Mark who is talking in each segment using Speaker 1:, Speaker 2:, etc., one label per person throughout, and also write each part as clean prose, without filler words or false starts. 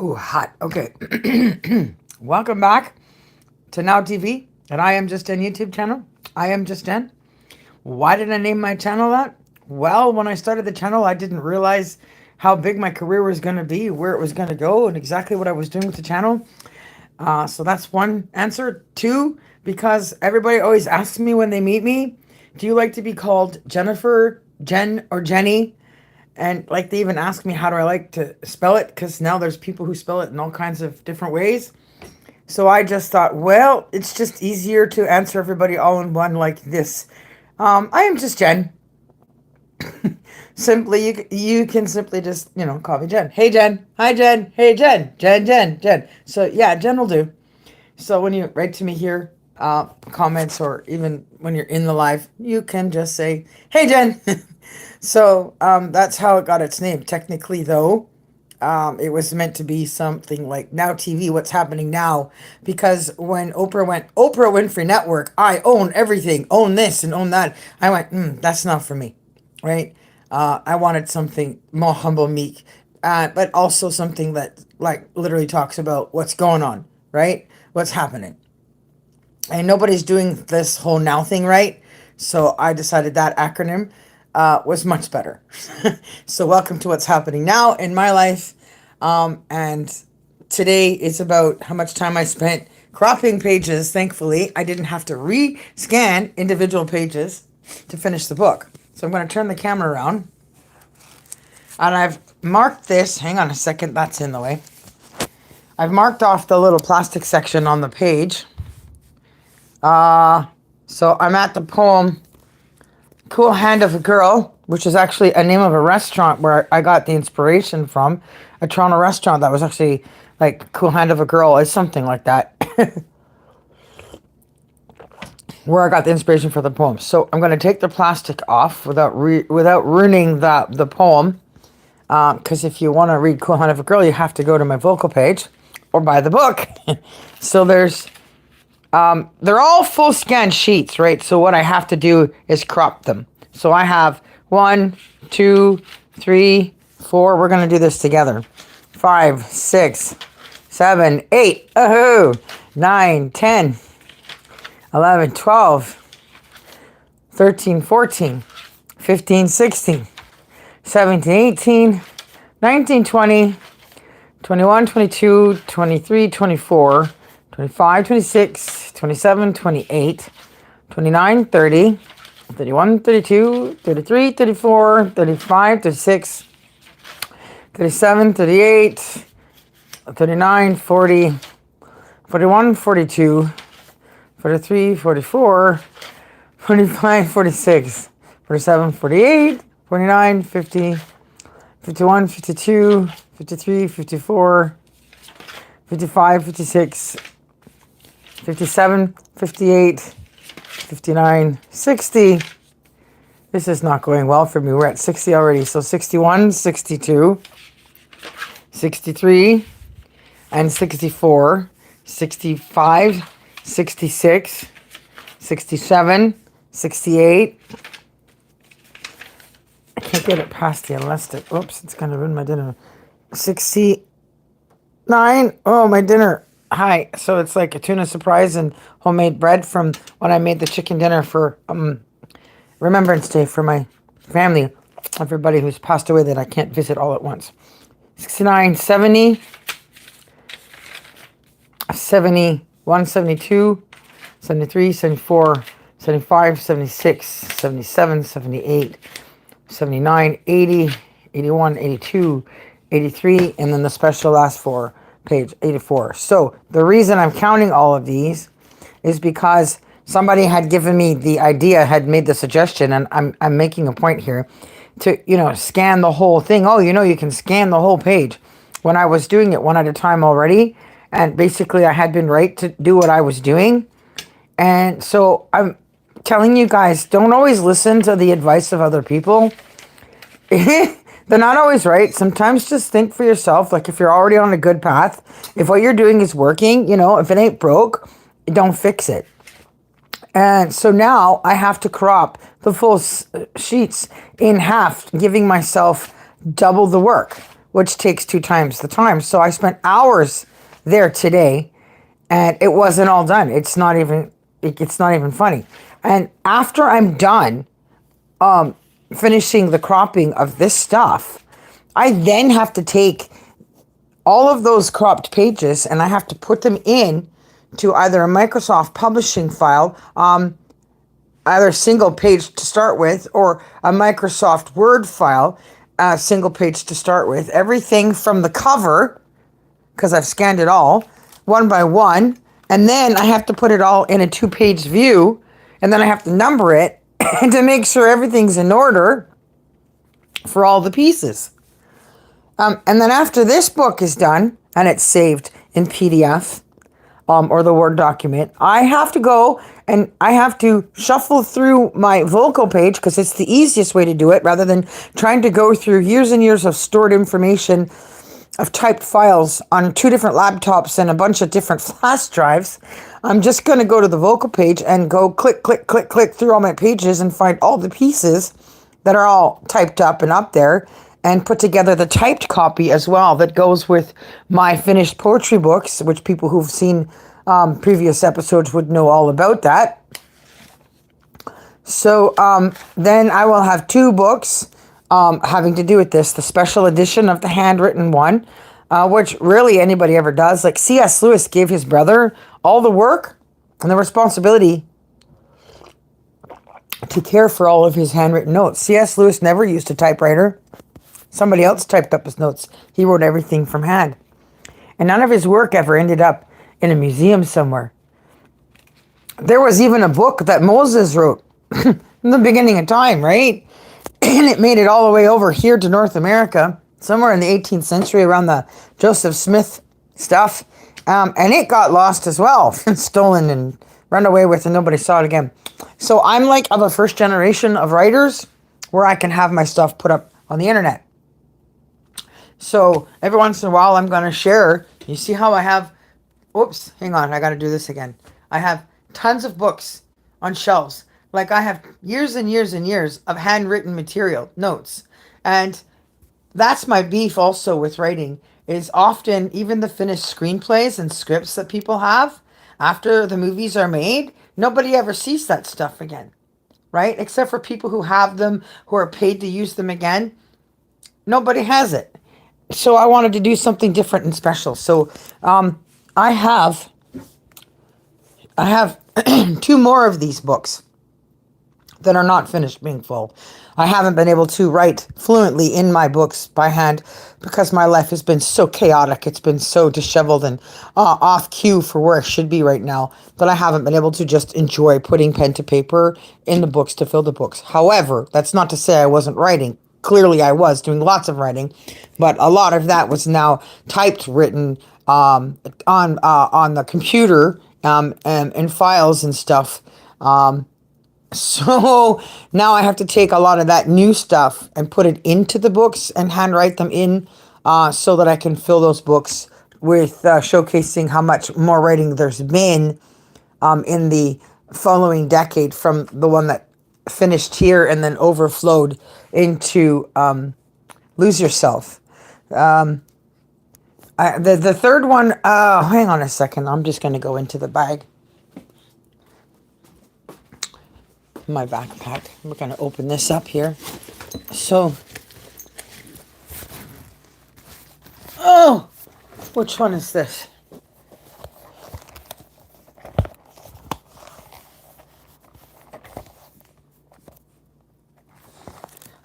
Speaker 1: Ooh, hot. Okay. Welcome back to Now TV, and I am just Jen YouTube channel. I am just Jen. Why did I name my channel that? Well, when I started the channel, I didn't realize how big my career was going to be, where it was going to go, and exactly what I was doing with the channel. So that's one answer. Two, because everybody always asks me when they meet me, do you like to be called Jennifer, Jen, or Jenny? And like they even ask me how do I like to spell it because now there's people who spell it in all kinds of different ways. So I just thought, well, it's just easier to answer everybody all in one like this. I am just Jen. Simply, you can simply just call me Jen. Hey Jen, hi Jen, hey Jen, Jen. So yeah, Jen will do. So when you write to me here, comments or even when you're in the live, you can just say, "Hey Jen." So that's how it got its name. Technically, though, it was meant to be something like Now TV, what's happening now. Because when Oprah went, Oprah Winfrey Network, I own everything, own this and own that. I went, that's not for me, right? I wanted something more humble, meek, but also something that like literally talks about what's going on, right? What's happening. And nobody's doing this whole now thing right. So I decided that acronym was much better. So welcome to what's happening now in my life. And today it's about how much time I spent cropping pages. Thankfully, I didn't have to re-scan individual pages to finish the book. So I'm going to turn the camera around. And I've marked this. Hang on a second. That's in the way. I've marked off the little plastic section on the page. So I'm at the poem Cool Hand of a Girl, which is actually a name of a restaurant where I got the inspiration from. A Toronto restaurant that was actually like Cool Hand of a Girl is something like that. Where I got the inspiration for the poem. So I'm going to take the plastic off without ruining the poem. Because if you want to read Cool Hand of a Girl, you have to go to my vocal page or buy the book. So they're all full scan sheets, right? So what I have to do is crop them. So I have 1, 2, 3, 4. We're going to do this together. 5, 6, 7, 8. Oh, 9, 10, 11, 12, 13, 14, 15, 16, 17, 18, 19, 20, 21, 22, 23, 24, 25, 26, 27, 28, 29, 30, 31, 32, 33, 34, 35, 36, 37, 38, 39, 40, 41, 42, 43, 44, 45, 46, 47, 48, 49, 50, 51, 52, 53, 54, 55, 56, 57, 58, 59, 60. This is not going well for me. We're at 60 already. So 61, 62, 63, and 64, 65, 66, 67, 68. I can't get it past the elastic. Oops, it's going to ruin my dinner. 69. Oh, my dinner. Hi. So it's like a tuna surprise and homemade bread from when I made the chicken dinner for Remembrance Day for my family. Everybody who's passed away that I can't visit all at once. 69, 70, 71, 72, 73, 74, 75, 76, 77, 78, 79, 80, 81, 82, 83, and then the special last four, page 84. So the reason I'm counting all of these is because somebody had given me the idea, had made the suggestion, and I'm making a point here to, scan the whole thing. Oh, you can scan the whole page. When I was doing it one at a time already, and basically I had been right to do what I was doing. And so I'm telling you guys, don't always listen to the advice of other people. They're not always right. Sometimes just think for yourself. Like if you're already on a good path, if what you're doing is working, if it ain't broke, don't fix it. And so now I have to crop the full sheets in half, giving myself double the work, which takes 2 times the time. So I spent hours there today, and it wasn't all done. It's not even funny. And after I'm done finishing the cropping of this stuff, I then have to take all of those cropped pages and I have to put them in to either a Microsoft publishing file, either single page to start with, or a Microsoft Word file, single page to start with. Everything from the cover, because I've scanned it all, one by one, and then I have to put it all in a 2-page view, and then I have to number it and to make sure everything's in order for all the pieces. And then after this book is done and it's saved in PDF or the Word document, I have to go and I have to shuffle through my vocal page because it's the easiest way to do it rather than trying to go through years and years of stored information of typed files on 2 different laptops and a bunch of different flash drives. I'm just going to go to the vocal page and go click, click, click, click through all my pages and find all the pieces that are all typed up and up there, and put together the typed copy as well that goes with my finished poetry books, which people who've seen previous episodes would know all about that. So then I will have 2 books having to do with this, the special edition of the handwritten one, which really anybody ever does. Like C.S. Lewis gave his brother all the work and the responsibility to care for all of his handwritten notes. C.S. Lewis never used a typewriter. Somebody else typed up his notes. He wrote everything from hand. And none of his work ever ended up in a museum somewhere. There was even a book that Moses wrote in the beginning of time, right? And it made it all the way over here to North America, somewhere in the 18th century around the Joseph Smith stuff. And it got lost as well, stolen and run away with, and nobody saw it again. So I'm like of a first generation of writers where I can have my stuff put up on the internet. So every once in a while, I'm going to share. You see how I have, oops, hang on, I got to do this again. I have tons of books on shelves. Like I have years and years and years of handwritten material, notes. And that's my beef also with writing, is often even the finished screenplays and scripts that people have after the movies are made, nobody ever sees that stuff again, right? Except for people who have them, who are paid to use them again. Nobody has it. So I wanted to do something different and special. So I have 2 more of these books that are not finished being full. I haven't been able to write fluently in my books by hand because my life has been so chaotic. It's been so disheveled and off cue for where I should be right now that I haven't been able to just enjoy putting pen to paper in the books to fill the books. However, that's not to say I wasn't writing. Clearly I was doing lots of writing, but a lot of that was now typed, written on the computer and files and stuff. So now I have to take a lot of that new stuff and put it into the books and handwrite them in so that I can fill those books with showcasing how much more writing there's been in the following decade from the one that finished here and then overflowed into Lose Yourself. The third one, hang on a second. I'm just going to go into the bag. My backpack. We're going to open this up here. So, oh, which one is this?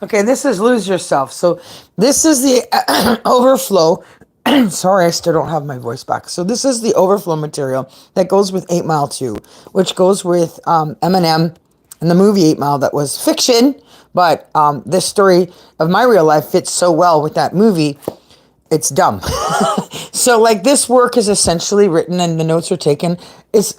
Speaker 1: Okay, this is Lose Yourself. So this is the overflow. Sorry, I still don't have my voice back. So this is the overflow material that goes with 8 Mile 2, which goes with Eminem and the movie 8 Mile that was fiction. But this story of my real life fits so well with that movie, it's dumb. So like this work is essentially written and the notes are taken. It's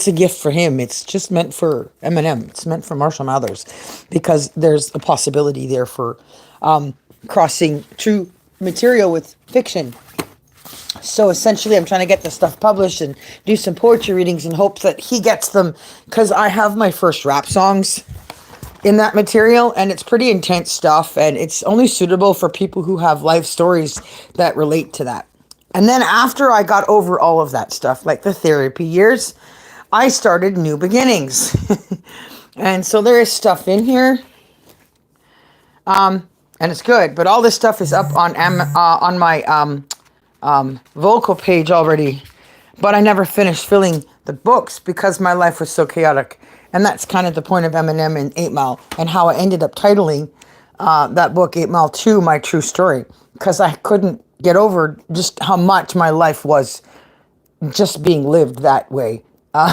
Speaker 1: a gift for him. It's just meant for Eminem. It's meant for Marshall Mathers because there's a possibility there for crossing true material with fiction. So essentially I'm trying to get this stuff published and do some poetry readings in hopes that he gets them, because I have my first rap songs in that material, and it's pretty intense stuff, and it's only suitable for people who have life stories that relate to that. And then after I got over all of that stuff, like the therapy years, I started new beginnings. And so there is stuff in here, and it's good, but all this stuff is up on my vocal page already, but I never finished filling the books because my life was so chaotic. And that's kind of the point of Eminem and 8 Mile, and how I ended up titling that book 8 Mile 2, My True Story, because I couldn't get over just how much my life was just being lived that way.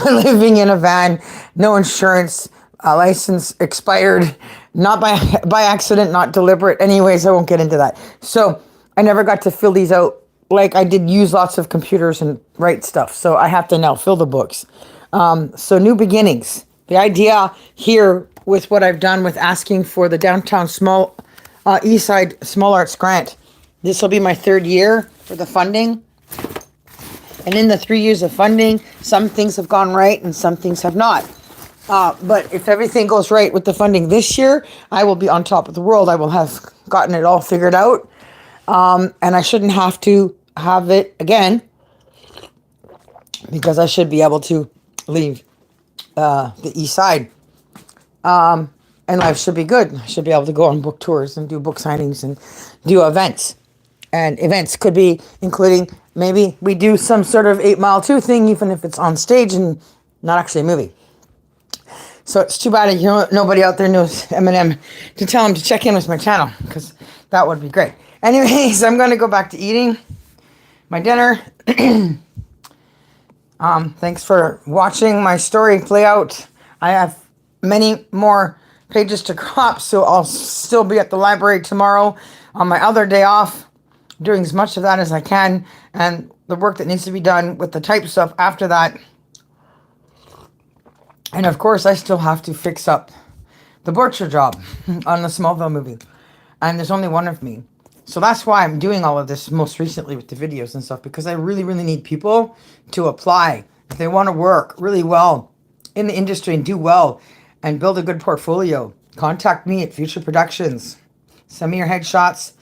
Speaker 1: Living in a van, no insurance, license expired, not by accident, not deliberate. Anyways, I won't get into that. So I never got to fill these out. Like, I did use lots of computers and write stuff, so I have to now fill the books. So new beginnings. The idea here with what I've done with asking for the downtown East Side Small Arts Grant. This will be my 3rd year for the funding. And in the 3 years of funding, some things have gone right and some things have not. But if everything goes right with the funding this year, I will be on top of the world. I will have gotten it all figured out. And I shouldn't have to have it again, because I should be able to leave the East Side. And life should be good. I should be able to go on book tours and do book signings and do events. And events could be including, maybe we do some sort of 8 Mile 2 thing, even if it's on stage and not actually a movie. So it's too bad nobody out there knows Eminem to tell him to check in with my channel, because that would be great. Anyways, I'm going to go back to eating my dinner. Thanks for watching my story play out. I have many more pages to crop, so I'll still be at the library tomorrow on my other day off, doing as much of that as I can, and the work that needs to be done with the type stuff after that. And of course, I still have to fix up the butcher job on the Smallville movie, and there's only one of me. So that's why I'm doing all of this most recently with the videos and stuff, because I really, really need people to apply. If they want to work really well in the industry and do well and build a good portfolio, contact me at Future Productions. Send me your headshots.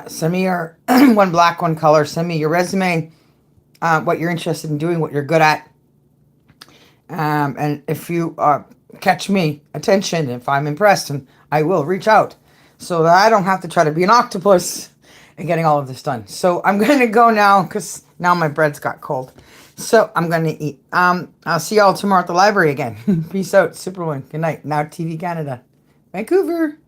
Speaker 1: Send me your one black, one color. Send me your resume, what you're interested in doing, what you're good at. And if you catch me attention, if I'm impressed, and I will reach out, so that I don't have to try to be an octopus and getting all of this done. So I'm going to go now, because now my bread's got cold. So I'm going to eat. I'll see y'all tomorrow at the library again. Peace out, Superwoman. Good night. Now TV Canada. Vancouver.